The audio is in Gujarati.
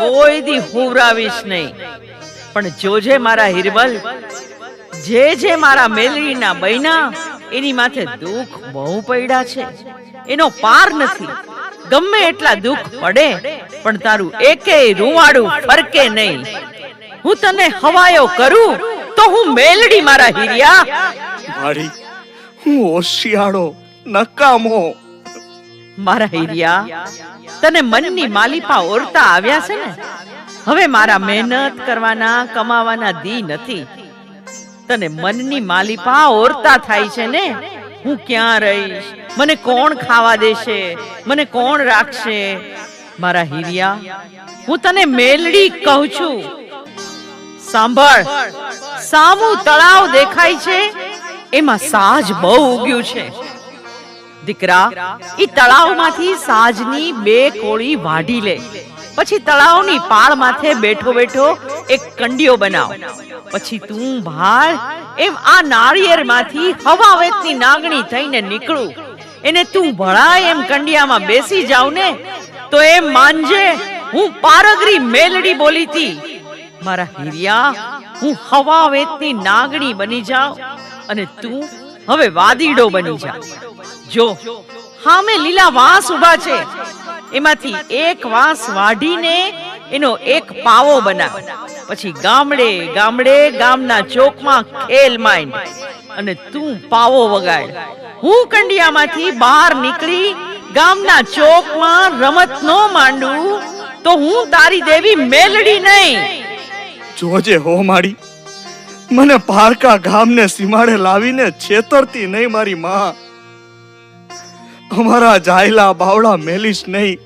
કોઈ દી હુવરાવીશ નહીં. પણ જોજે મારા હિરબલ, જે મારા મેલડીના બૈના એની માથે દુઃખ બહુ પડ્યા છે, એનો પાર નથી. ગમે એટલા દુઃખ પડે પણ તારું એકેય રૂવાડું ફરકે નહીં. હું તને હવાયો કરું તો હું મેલડી મારા હિરિયા. મારી હું હોશિયાળો નકામો. મારા હિરિયા, તને મનની માલિપા ઓરતા આવ્યા છે ને. હવે મારા મહેનત કરવાના કમાવાના દી નથી. તને મનની માલિપા ઓરતા થાય છે ને. હું ક્યાં રહીશ, મને કોણ ખાવા દેશે, મને કોણ રાખશે? મારા હિરિયા, હું તને મેલડી કહું છું. સાંભળ, સામું તળાવ દેખાય છે, એમાં સાજ બહુ ઉગ્યું છે. દીકરા, ઈ તળાવમાંથી સાજની 2 કોળી વાઢી લે. પછી તળાવની પાળ માથે બેઠો બેઠો એક કંડિયો બનાવ. પછી તું ભાળ એમ આ નાળિયેરમાંથી હવાવેતની નાગણી થઈને નીકળું. એને તું ભળાય એમ કંડિયામાં બેસી જાવ ને તો એમ માનજે હું પારગરી મેલડી બોલી હતી. મારા હિરિયા, હું હવાવેતની નાગણી બની જાઉં અને તું હવે વાદીડો બની જા. જો હામે લીલા વાંસ ઉભા છે, એમાંથી એક વાંસ વાઢીને એનો એક પાવો બનાવ. પછી ગામડે ગામડે ગામના ચોકમાં ખેલ માંડ અને તું પાવો વગાડ. હું કંડિયામાંથી બહાર નીકળી ગામના ચોકમાં રમત નો માંડું તો હું તારી દેવી મેલડી નહીં. જોજે હો મારી, મને પારકા ગામને સીમાડે લાવીને છેતરતી નહીં મારી માં. અમારા જાયલા બાવડા મેલીશ નહીં.